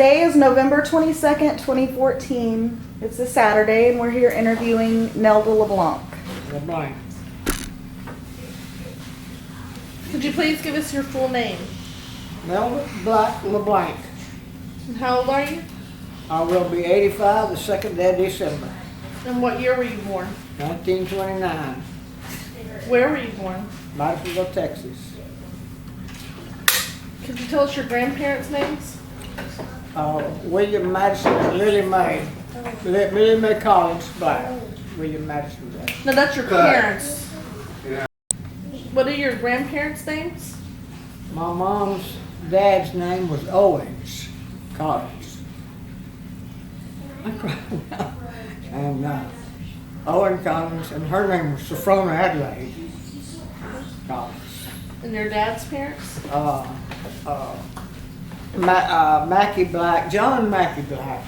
Today is November 22nd, 2014. It's a Saturday, and we're here interviewing Nelda LeBlanc. LeBlanc. Could you please give us your full name? Nelda LeBlanc. And how old are you? I will be 85 the second day of December, And what year were you born? 1929, Where were you born? Madisonville, Texas. Could you tell us your grandparents' names? William Madison and Lily Mae. Lily Mae Collins Black. William Madison Black. No, that's your parents. What are your grandparents' names? My mom's dad's name was Owens Collins. And Owen Collins, and her name was Sophronia Adelaide Collins. And your dad's parents? Mackie Black, John Mackie Black,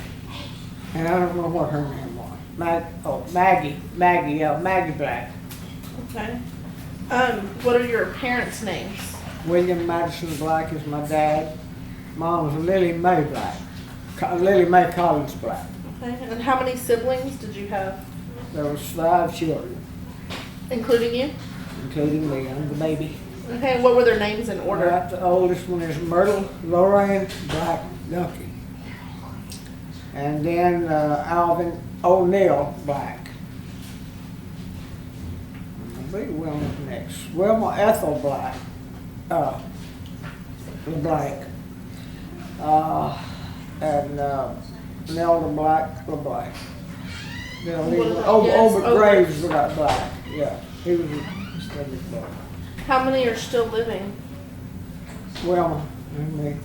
and I don't know what her name was. Maggie Black. Okay. What are your parents' names? William Madison Black is my dad. Mom was Lily Mae Black, Lily Mae Collins Black. Okay. And how many siblings did you have? There was 5 children, Including you? including me. I'm the baby. Okay. What were their names in order? The oldest one is Myrtle Lorraine Black Duncan. And then Alvin O'Neill Black. I believe Wilma's next. Wilma Ethel Black. LeBlanc. And Nelda Black LeBlanc. Obert Graves was that Black. Yeah, he was Black. How many are still living? Wilma and me.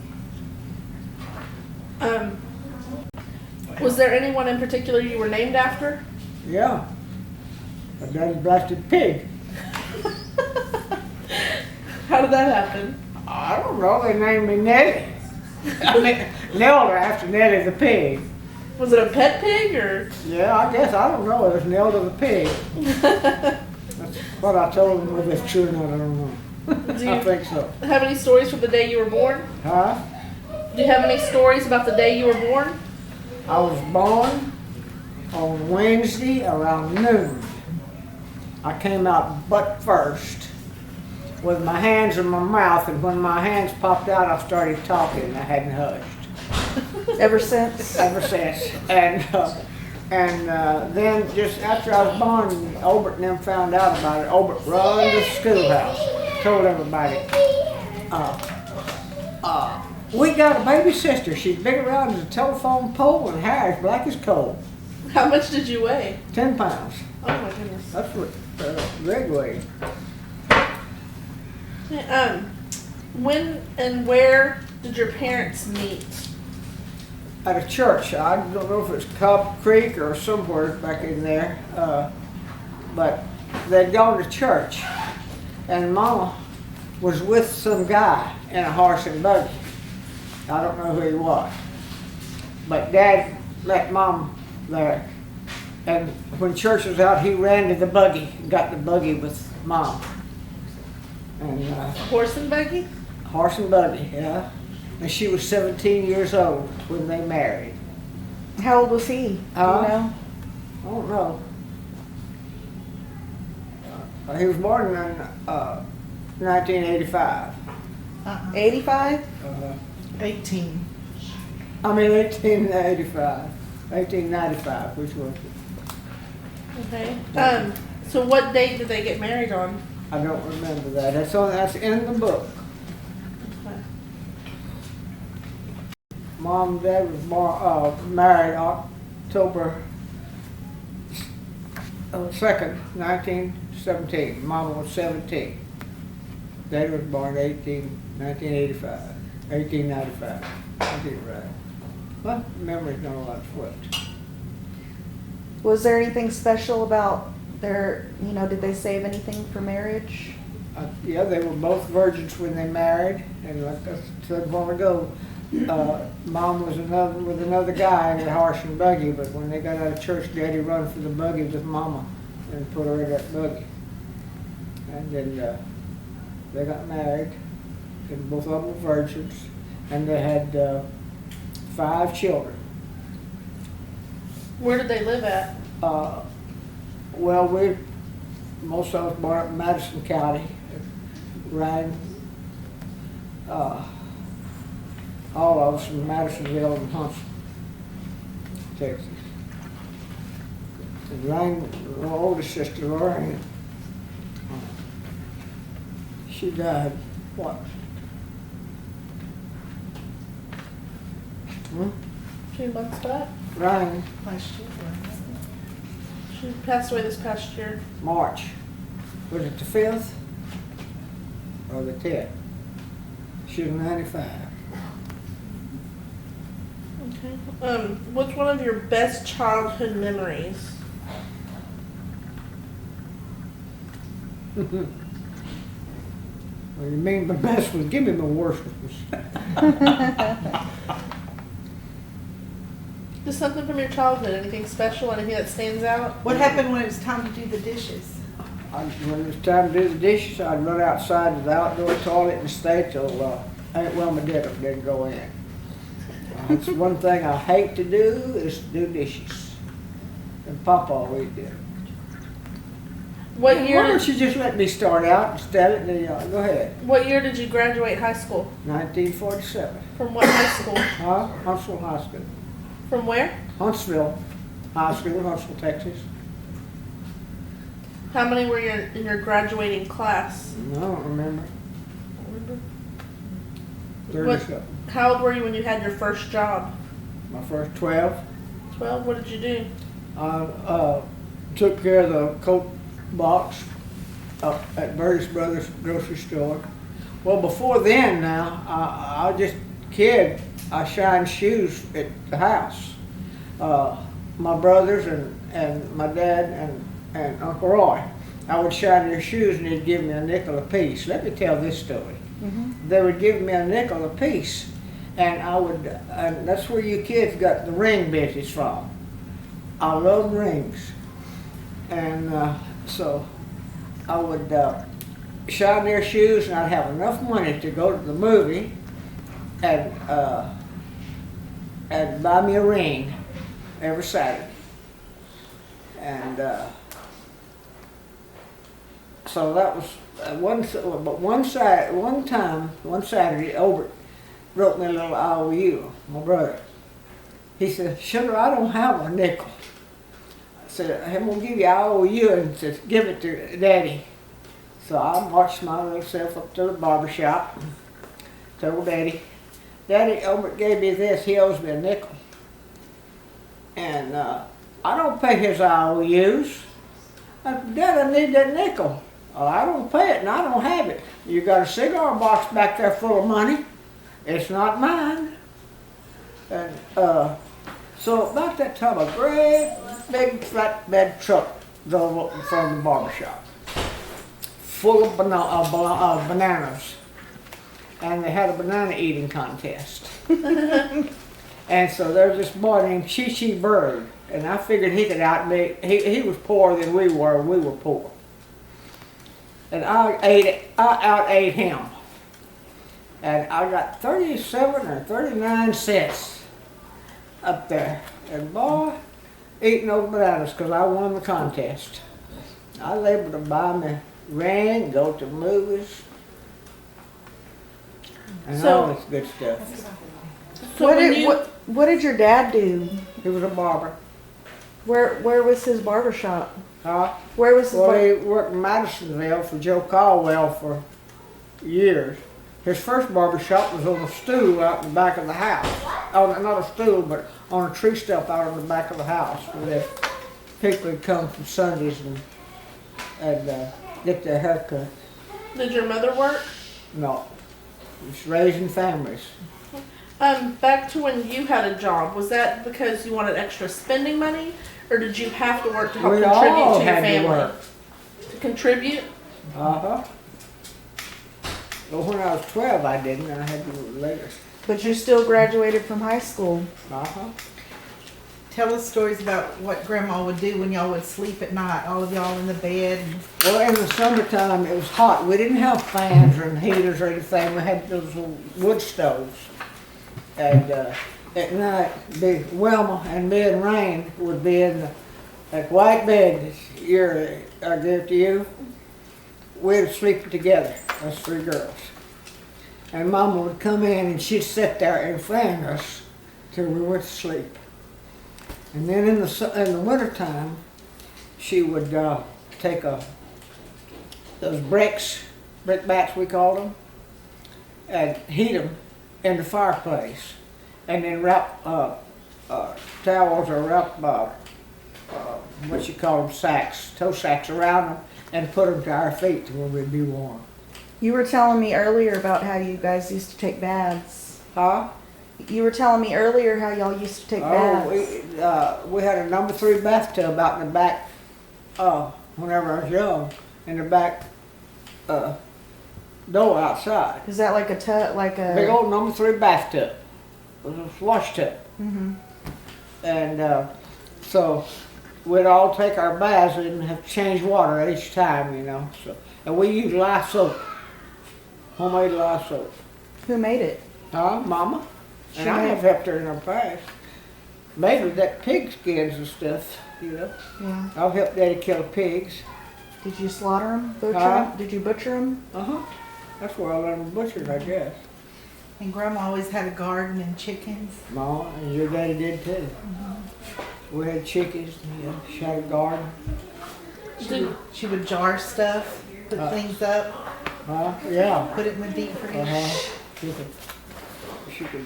Was there anyone in particular you were named after? Yeah. My daddy blasted pig. How did that happen? I don't know, they named me Nelly. I mean, Nelda after Nelly the pig. Was it a pet pig or? Yeah, I guess, I don't know, it was Nelda the pig. That's what I told them, whether it's true or not, I don't know. I think so. Have any stories from the day you were born? Huh? Do you have any stories about the day you were born? I was born on Wednesday around noon. I came out butt first with my hands in my mouth, and when my hands popped out, I started talking, and I hadn't hushed. Ever since? Ever since. And then just after I was born, Obert and them found out about it. Obert run to the schoolhouse, told everybody, we got a baby sister. She's big around as a telephone pole and hair as black as coal. How much did you weigh? 10 pounds. Oh my goodness. That's what Greg weighed. When and where did your parents meet? At a church. I don't know if it's Cobb Creek or somewhere back in there, but they'd gone to church, and Mama was with some guy in a horse and buggy. I don't know who he was, but Dad let Mom there, and when church was out, he ran to the buggy and got the buggy with Mom. And Horse and buggy? horse and buggy, yeah. And she was 17 years old when they married. How old was he? Do you know? I don't know. He was born in 1985. 85? 18. I mean 1885. 1895, which was it? Okay. So what date did they get married on? I don't remember that. That's in the book. Mom and Dad was married October 2nd, 1917. Mama was 17. Dad was born 1985. 1895. I get it right. My memory's not a lot flipped. Was there anything special about their, did they save anything for marriage? Yeah, they were both virgins when they married, and like I said a while ago, Mom was with another guy in a horse and buggy, but when they got out of church, Daddy run for the buggy with Mama and put her in that buggy. And then they got married, and both of them were virgins, and they had 5 children. Where did they live at? Well, most of us born up in Madison County, Ryan, all of us from Madisonville and Huntsville, Texas. And Ryan, my oldest sister, Lorraine, she died, what? Hmm? 2 months back. Ryan, She passed away this past year. March. Was it the 5th or the 10th? She was 95. Okay. What's one of your best childhood memories? What do you mean by best one? Give me the worst ones. Just something from your childhood. Anything special? Anything that stands out? What happened when it was time to do the dishes? When it was time to do the dishes, I'd run outside to the outdoor toilet and stay till Aunt Wilma didn't go in. It's one thing I hate to do is to do dishes. And Papa always did. What Why year? don't you just let me start out instead of the, go ahead. What year did you graduate high school? 1947. From what high school? Huntsville High School. From where? Huntsville High School, Huntsville, Texas. How many were in your graduating class? I don't remember. Remember? 37. How old were you when you had your first job? My first 12. 12. What did you do? I took care of the Coke box up at Birdie's Brothers grocery store. Well, before then now, I was just a kid. I shined shoes at the house. My brothers and my dad and Uncle Roy, I would shine their shoes and they'd give me a nickel apiece. Let me tell this story. Mm-hmm. They would give me a nickel apiece, and and that's where you kids got the ring business from. I love rings. And so I would shine their shoes and I'd have enough money to go to the movie and buy me a ring every Saturday. And so that was one Saturday, Obert wrote me a little IOU, my brother. He said, "Sugar, I don't have a nickel." I said, "I'm gonna give you IOU and said, give it to Daddy." So I marched my little self up to the barber shop and told Daddy, "Daddy, Obert gave me this, he owes me a nickel. And I don't pay his IOUs. I said, Dad, I need that nickel." "Oh, I don't pay it and I don't have it. You got a cigar box back there full of money. It's not mine." And so about that time, a great big flatbed truck drove up in front of the barber shop, full of bananas. And they had a banana eating contest. And so there's this boy named Chi Bird, and I figured he could outbid. He was poorer than we were poor. And I out-ate him. And I got 37 or 39 cents up there. And boy, eating those bananas because I won the contest. I was able to buy me ring, go to the movies, and all this good stuff. So when you, what did your dad do? He was a barber. Where was his barber shop? Huh? Where was his Well, bar- he worked in Madisonville for Joe Caldwell for years. His first barber shop was on a stool out in the back of the house. Oh, not a stool, but on a tree stump out in the back of the house where people would come from Sundays and get their haircut. did your mother work? No, it's raising families. Back to when you had a job, was that because you wanted extra spending money, or did you have to work to help We contribute all to your had to family? work. To contribute? Uh-huh. Well, when I was 12, I didn't. I had to do it later. But you still graduated from high school. Uh-huh. Tell us stories about what Grandma would do when y'all would sleep at night, all of y'all in the bed. Well, in the summertime, it was hot. We didn't have fans or heaters or anything. We had those little wood stoves. And at night, be Wilma and me and Rain would be in that white bed that I gave to you. We'd sleep together, us three girls. And Mama would come in and she'd sit there and fan us till we went to sleep. And then in the wintertime, she would take those brick bats we called them, and heat them in the fireplace, and then wrap towels or wrap what you call them, sacks, toe sacks around them, and put them to our feet where we'd be warm. You were telling me earlier about how you guys used to take baths. Huh? You were telling me earlier how y'all used to take baths. We had a number 3 bathtub out in the back, whenever I was young, in the back door outside. Is that like a tub, like a... Big old number 3 bathtub. It was a wash tub. Mm-hmm. And so we'd all take our baths and have to change water each time, you know. So, and we used lye soap, homemade lye soap. Who made it? Mama. And She I made- have helped her in her past. Made with that pig skins and stuff, you know. Yeah. I've helped Daddy kill pigs. Did you slaughter them? Butcher Huh? 'em? Did you butcher them? That's where I learned to butcher, I guess. And Grandma always had a garden and chickens. Mama, and your daddy did too. We had chickens, yeah. She had a garden. She would jar stuff, put things up, Yeah. put it in the deep freeze, She could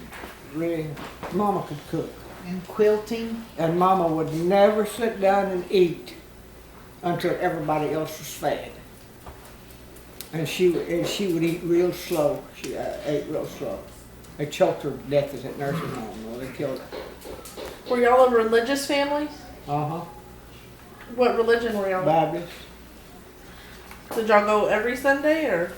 really, Mama could cook. and quilting. And Mama would never sit down and eat until everybody else was fed. And she would eat real slow. She ate real slow. They choked her to death at that nursing home. Well, they killed her. Were y'all a religious family? Uh-huh. What religion were y'all? Baptist. Did y'all go every Sunday or?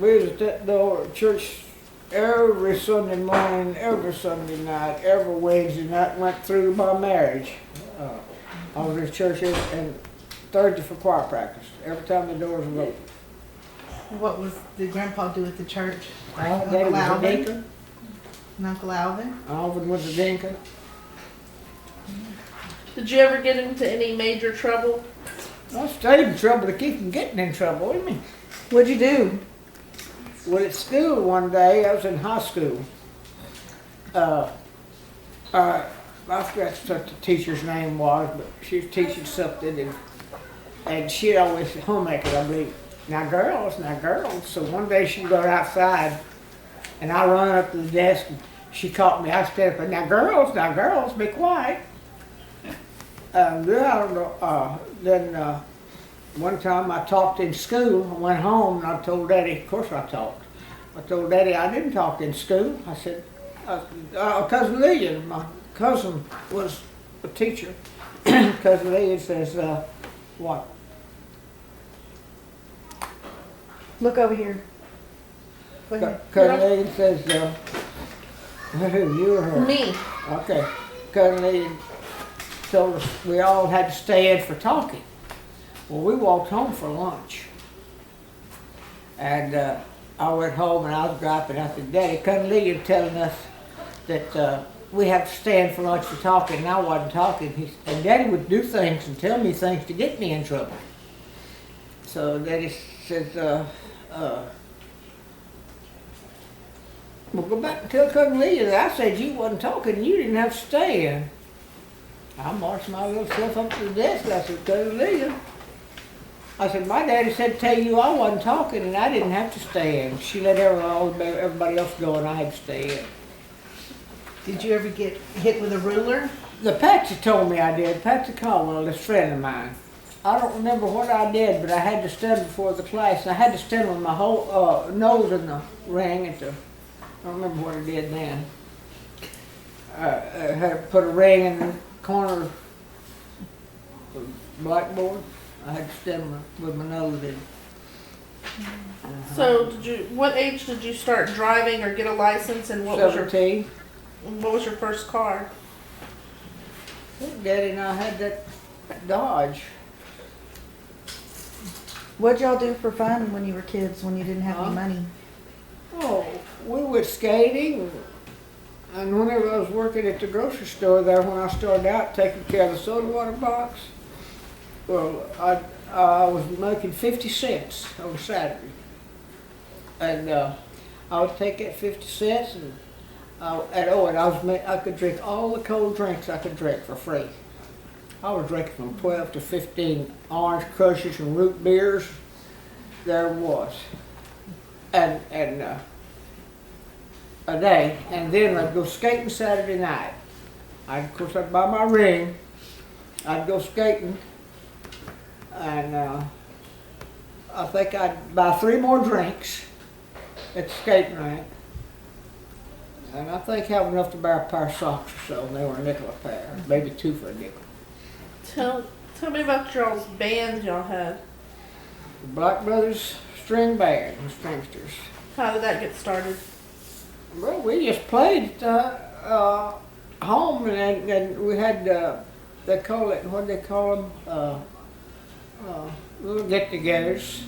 We was at that door at church every Sunday morning, every Sunday night, every Wednesday night, went through my marriage. I was in church and Thursday for choir practice, every time the doors were open. Did Grandpa do at the church? Daddy was a Alvin? deacon. And Uncle Alvin? Alvin was a deacon. Did you ever get into any major trouble? I stayed in trouble to keep from getting in trouble, what do you mean? What'd you do? Well, at school one day, I was in high school. I forgot what the teacher's name was, but she was teaching something, and she'd always home ec it, I believe. Now girls. So one day she got outside, and I run up to the desk, and she caught me. I stepped up, now girls, be quiet. Then I don't know. Then one time I talked in school. I went home and I told Daddy. Of course I talked. I told Daddy I didn't talk in school. I said, Cousin Lillian, my cousin was a teacher. Cousin Lillian says, what? Look over here. Go ahead. Cousin Lillian says, who, you or her? Me. Okay. Cousin Lillian told us we all had to stay in for talking. Well, we walked home for lunch. And I went home and I was griping. I said, Daddy, Cousin Lillian telling us that we have to stay in for lunch for talking, and I wasn't talking. And Daddy would do things and tell me things to get me in trouble. So Daddy says, well, go back and tell Cousin Lillian that I said you wasn't talking and you didn't have to stay in. I marched my little self up to the desk. I said, Cousin Lillian, I said, my daddy said to tell you I wasn't talking and I didn't have to stay in. She let everybody else go and I had to stay in. Did you ever get hit with a ruler? The Patsy told me I did. Patsy Caldwell, this friend of mine. I don't remember what I did, but I had to stand before the class. I had to stand with my whole nose in the ring. I don't remember what I did then. I had to put a ring in the corner of the blackboard. I had to stand with my nose in. So what age did you start driving or get a license, and what was 17. your first car? Daddy and I had that Dodge. What'd y'all do for fun when you were kids, when you didn't have any money? Oh, we went skating. And whenever I was working at the grocery store there, when I started out taking care of the soda water box, well, I was making 50 cents on Saturday. And I would take that 50 cents and I could drink all the cold drinks I could drink for free. I was drinking from 12 to 15 orange crushes and root beers. There was. And a day, and then I'd go skating Saturday night. Of course, I'd buy my ring. I'd go skating, and I think I'd buy 3 more drinks at the skating rink, and I think have enough to buy a pair of socks or so. And they were a nickel a pair, maybe 2 for a nickel. Tell me about y'all's band y'all had. The Black Brothers String Band, the Stringsters. How did that get started? Well, we just played home, and we had they call it, what do they call them? Little get-togethers.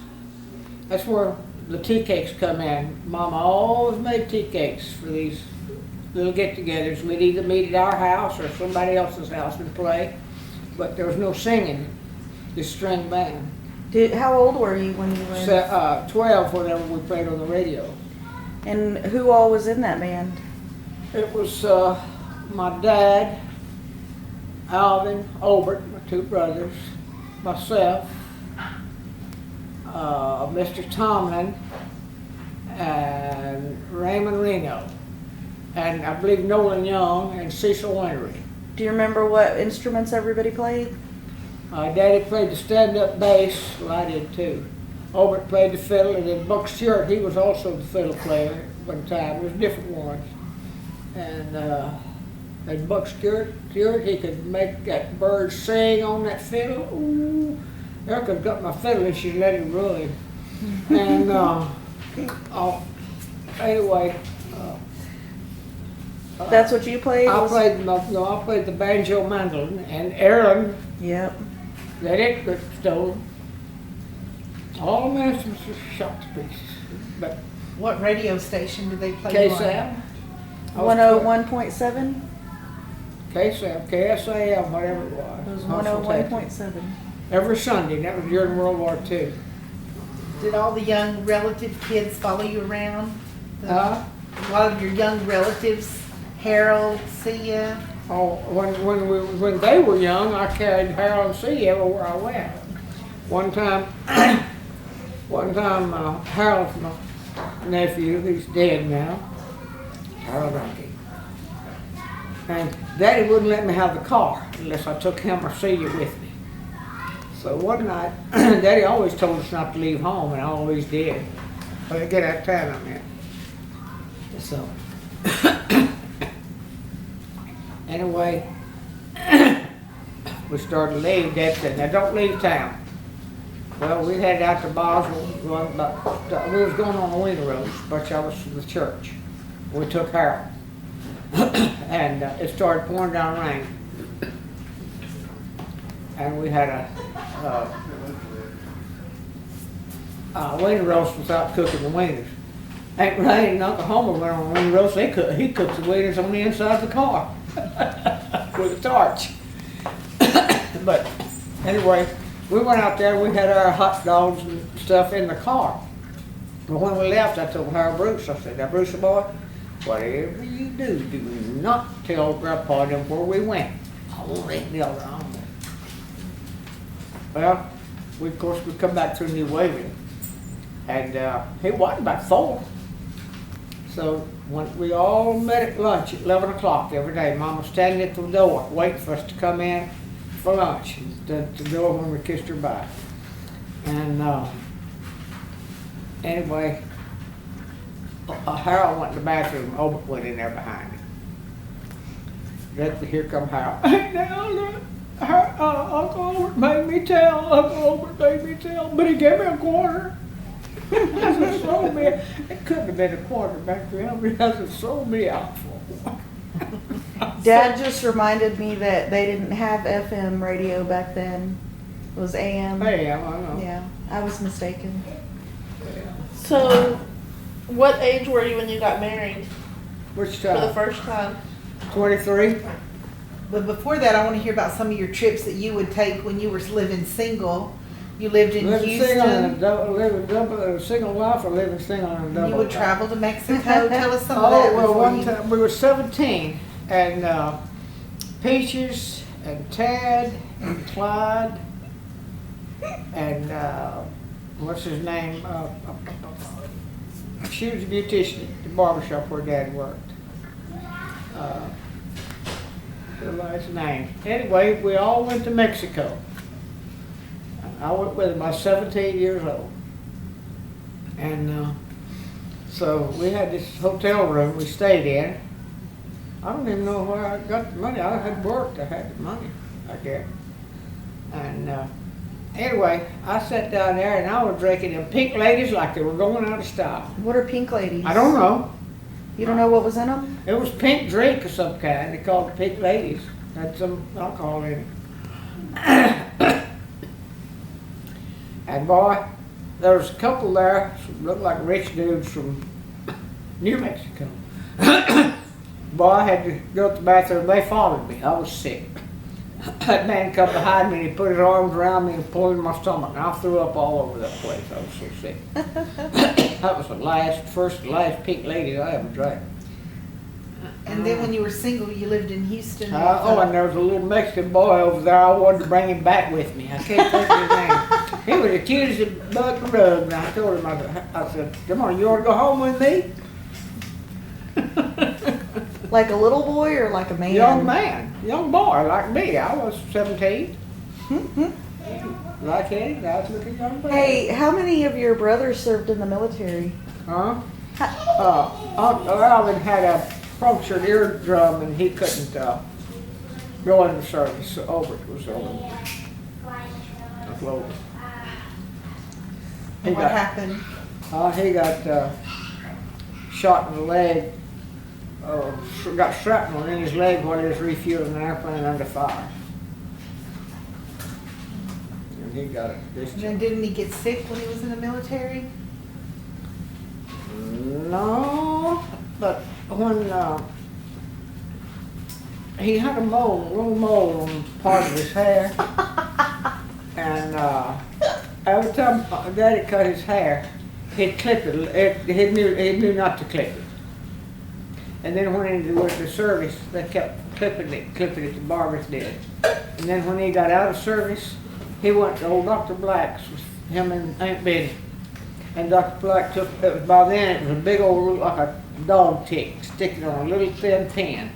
That's where the tea cakes come in. Mama always made tea cakes for these little get-togethers. We'd either meet at our house or somebody else's house and play, but there was no singing. This string band. How old were you when you were in? 12 whenever we played on the radio. And who all was in that band? It was my dad, Alvin, Obert, my 2 brothers, myself, Mr. Tomlin, and Raymond Reno, and I believe Nolan Young and Cecil Winery. Do you remember what instruments everybody played? Daddy played the stand-up bass, well I did too. Obert played the fiddle, and then Buck Stewart, he was also the fiddle player at one time. There was different ones. And Buck Stewart, he could make that bird sing on that fiddle. Ooh, Erica got my fiddle and she let him run. And anyway, That's what you played? I played the banjo mandolin, and Aaron Yep. let it get stolen. All the instruments were shot to pieces. But What radio station did they play you on? KSAM, 101.7? KSAM, KSAM, whatever it was. It was Huntsville, Texas. 101.7. Every Sunday, and that was during World War II. Did all the young relative kids follow you around? Huh? A lot of your young relatives, Harold, see ya? Oh, when they were young, I carried Harold and C everywhere I went. One time, Harold's my nephew, he's dead now, Harold Rankin. And Daddy wouldn't let me have the car unless I took him or Celia with me. So one night, Daddy always told us not to leave home, and I always did. But I get out of town, I mean. So, anyway, we started to leave. Dad said, now don't leave town. Well, we headed out to Boswell. We was going on the winter roads, but I was from the church. We took Harold. And it started pouring down rain. And we had a winter roast without cooking the wieners. Aunt Ray and Uncle Homer went on a winter roast. He cooked the wieners on the inside of the car with a torch. But anyway, we went out there. We had our hot dogs and stuff in the car. But when we left, I told Harold Bruce, I said, now Bruce boy, whatever you do, do not tell Grandpa and them where we went. I won't let Nelda on. Well, of course, we come back through New Waverly, and it wasn't about 4. So when we all met at lunch at 11 o'clock every day, Mama was standing at the door waiting for us to come in for lunch, the door when we kissed her bye. And anyway, Harold went to the bathroom, Obert went in there behind him. Here come Harold. Hey, now, Uncle Obert made me tell, but he gave me a quarter. It sold me. It couldn't have been a quarter back then because it sold me out for. Dad just reminded me that they didn't have FM radio back then. It was AM. Hey, I know. Yeah, I was mistaken. So, what age were you when you got married? Which for the time? first time? 23? But before that, I want to hear about some of your trips that you would take when you were living single. You lived in Living single and Houston. living double, a single life or living single and a double You would life? travel to Mexico. Tell us some of that. Oh, well, before one you- time, we were 17, and Peaches and Tad and Clyde and what's his name? She was a beautician at the barbershop where Dad worked. The last name. Anyway, we all went to Mexico. I went with him. I was 17 years old. And so we had this hotel room we stayed in. I don't even know where I got the money. I had worked. I had the money, I guess. And anyway, I sat down there and I was drinking them pink ladies like they were going out of style. What are pink ladies? I don't know. You don't know what was in them? It was pink drink of some kind. They called it pink ladies. Had some alcohol in it. And boy, there was a couple there, looked like rich dudes from New Mexico. Boy, I had to go to the bathroom. They followed me. I was sick. That man come behind me and he put his arms around me and pulled in my stomach. And I threw up all over that place. I was so sick. That was the first pink lady I ever drank. And then when you were single, you lived in Houston. And there was a little Mexican boy over there. I wanted to bring him back with me. I can't think of his name. He was the cutest bug and rug. And I told him, I said, come on, you want to go home with me? Like a little boy or like a man? Young boy like me. I was 17. Like him, I was looking young boy. Hey, how many of your brothers served in the military? Huh? Uncle Alvin had a punctured eardrum and he couldn't go into service. So Obert was over. Close. And what happened? He got shot in the leg. Got shrapnel in his leg while he was refueling an airplane under fire. And he got it And discharged. then didn't he get sick when he was in the military? No, but when he had a little mole on part of his hair, and every time Daddy cut his hair, he'd clip it. He knew not to clip it. And then when he went to service, they kept clipping it, the barbers did. And then when he got out of service, he went to old Dr. Black's with him and Aunt Betty. And Dr. Black by then it was a big old, like a dog tick, sticking on a little thin pin.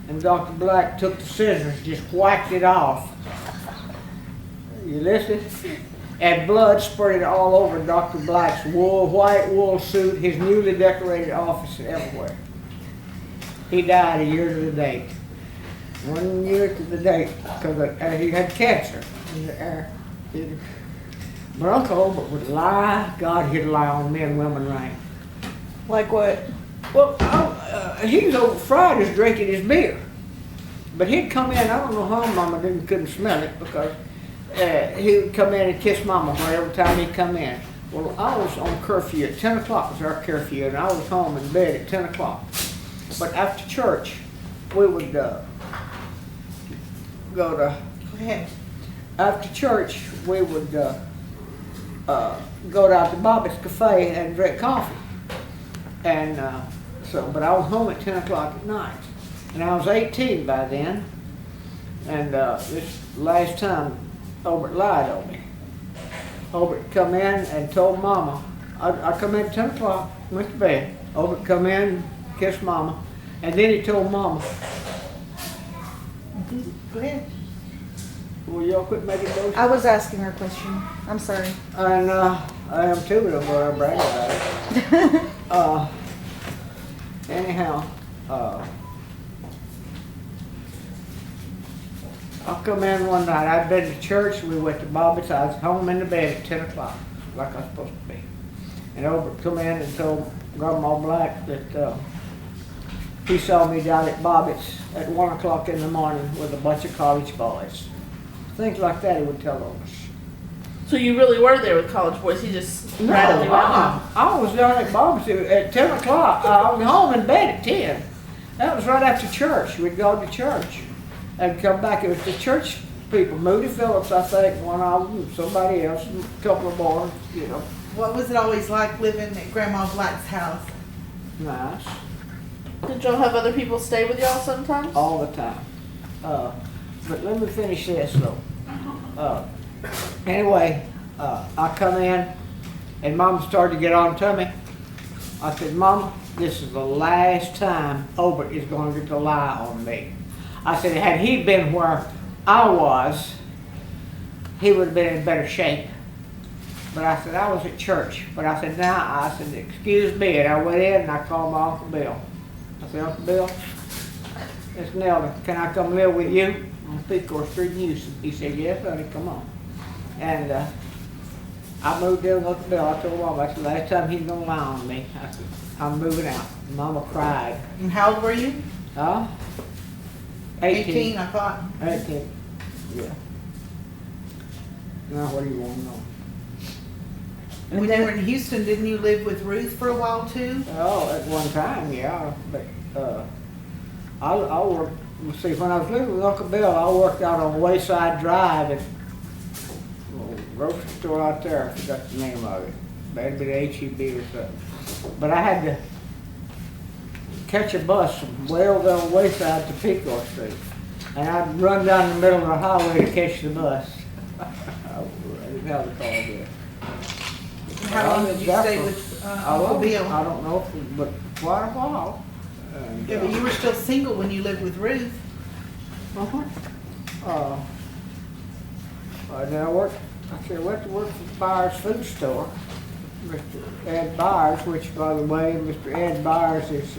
And Dr. Black took the scissors, just whacked it off. You listen? And blood spurted all over Dr. Black's white wool suit, his newly decorated office, everywhere. He died a year to the date. 1 year to the date, because he had cancer in the air. But Uncle Obert would lie. God, he'd lie on me and women right. Like what? Well, he was over Fridays drinking his beer. But he'd come in, I don't know how Mama couldn't smell it, because he would come in and kiss Mama every time he'd come in. Well, I was on curfew at 10 o'clock was our curfew, and I was home in bed at 10 o'clock. But after church, we would go to, Go ahead. after church, we would go down to Bobby's Cafe and drink coffee. And but I was home at 10 o'clock at night. And I was 18 by then. And this last time, Obert lied on me. Obert come in and told Mama, I come in at 10 o'clock, went to bed. Obert come in, kissed Mama, and then he told Mama, Go ahead. will y'all quit making those? I was asking her a question. I'm sorry. And I am too, but I'm going to brag about it. Anyhow, I come in one night. I'd been to church. We went to Bobby's. I was home in the bed at 10 o'clock, like I was supposed to be. And Obert come in and told Grandma Black that he saw me down at Bobbitt's at 1 o'clock in the morning with a bunch of college boys. Things like that he would tell on us. So you really were there with college boys? He just No, rattled you out? I was down at Bob's at 10 o'clock. I was home in bed at 10. That was right after church. We'd go to church and come back. It was the church people, Moody Phillips, I think, one of them, somebody else, a couple of boys, you know. What was it always like living at Grandma Black's house? Nice. Did y'all have other people stay with y'all sometimes? All the time. But let me finish this though. Anyway, I come in and Mom started to get on to me. I said, Mama, this is the last time Obert is going to get to lie on me. I said, had he been where I was, he would have been in better shape. But I said, I was at church. But I said, now, I said, excuse me. And I went in and I called my Uncle Bill. I said, Uncle Bill, it's Nelda. Can I come live with you on Pecor Street in Houston? He said, yes, honey, come on. And I moved in with Uncle Bill. I told Mama, that's the last time he's going to lie on me. I said, I'm moving out. Mama cried. And how old were you? Huh? 18, I thought. 18, yeah. Now, what do you want to know? When you were in Houston, didn't you live with Ruth for a while too? Oh, at one time, yeah, but, I worked, see, when I was living with Uncle Bill, I worked out on Wayside Drive at a little grocery store out there, I forgot the name of it. That'd be the H-E-B or something. But I had to catch a bus from way over on Wayside to Pecor Street. And I'd run down the middle of the highway to catch the bus. I didn't have the car there. How long did you stay with Uncle Bill? I don't know, but quite a while. And, Yeah, but you were still single when you lived with Ruth. Then I went to work for Byers Food Store. Mr. Ed Byers, which, by the way, Mr. Ed Byers is